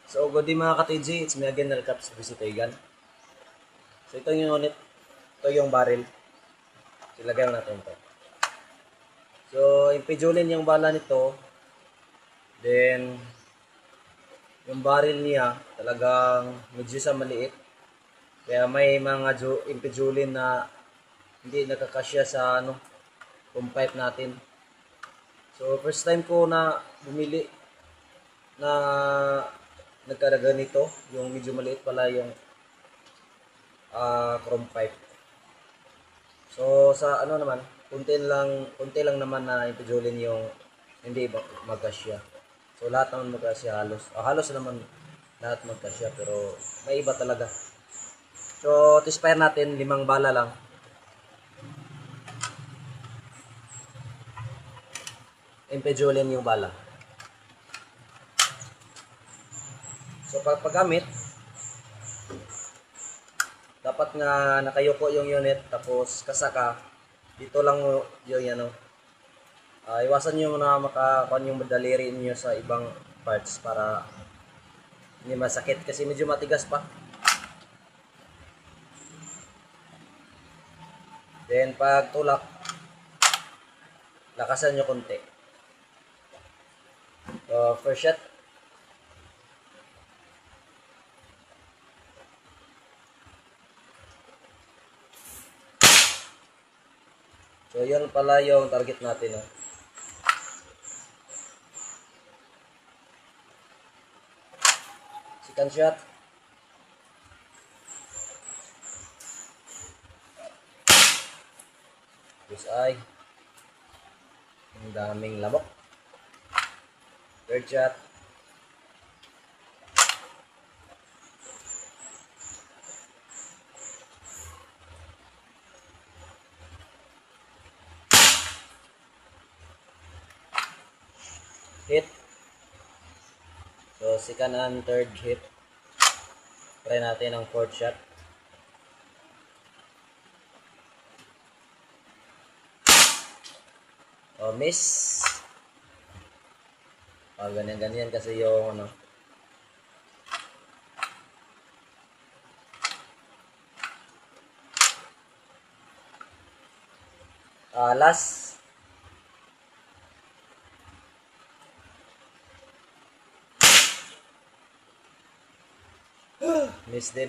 So, good day mga ka-TG. It's me again, Nalcaps Visitigan. So, ito yung unit. Ito yung barrel. Ilagay natin ito. So, impidulin yung bala nito. Then, yung barrel niya, talagang medyo sa maliit. Kaya may mga impidulin na hindi nakakasya sa pump pipe natin. So, first time ko na bumili na nagkaraga nito. Yung medyo maliit pala yung chrome pipe. So sa naman, kunti lang naman na impidulin yung hindi magkasya. So lahat naman magkasya halos. Halos naman lahat magkasya pero may iba talaga. So test-fire natin 5 bala lang. Impidulin yung bala. So paggamit, dapat nga nakayuko yung unit tapos kasaka dito lang yung iwasan nyo na makakuan yung daliri niyo sa ibang parts para hindi masakit kasi medyo matigas pa. Then pag tulak, lakasan nyo konti. So first shot. So, yun pala yung target natin. Second shot. Bullseye. Ang daming lamok. Third shot. Hit. So, second and third hit. Try natin ang fourth shot. Oh, miss. Oh, ganyan kasi yung last. Miss din.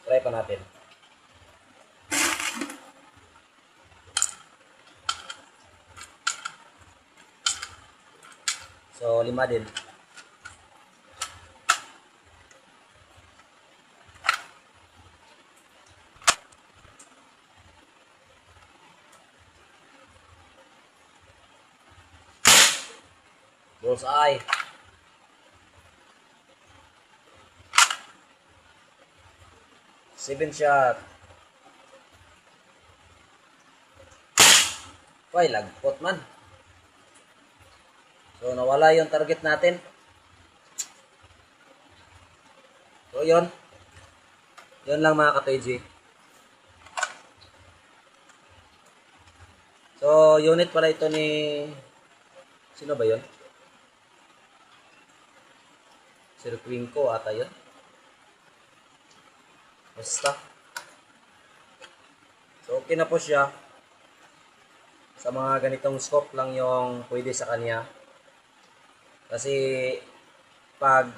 Try pa natin. So, 5 din. Bullseye. Seven shot. Why, lagpot man. So, nawala yung target natin. So, yun. Yun lang mga ka-TG. So, unit pala ito ni... Sino ba yun? Sir Quinco ata yun. Basta. So, okay na po siya. Sa mga ganitong scope lang yung pwede sa kanya. Kasi, pag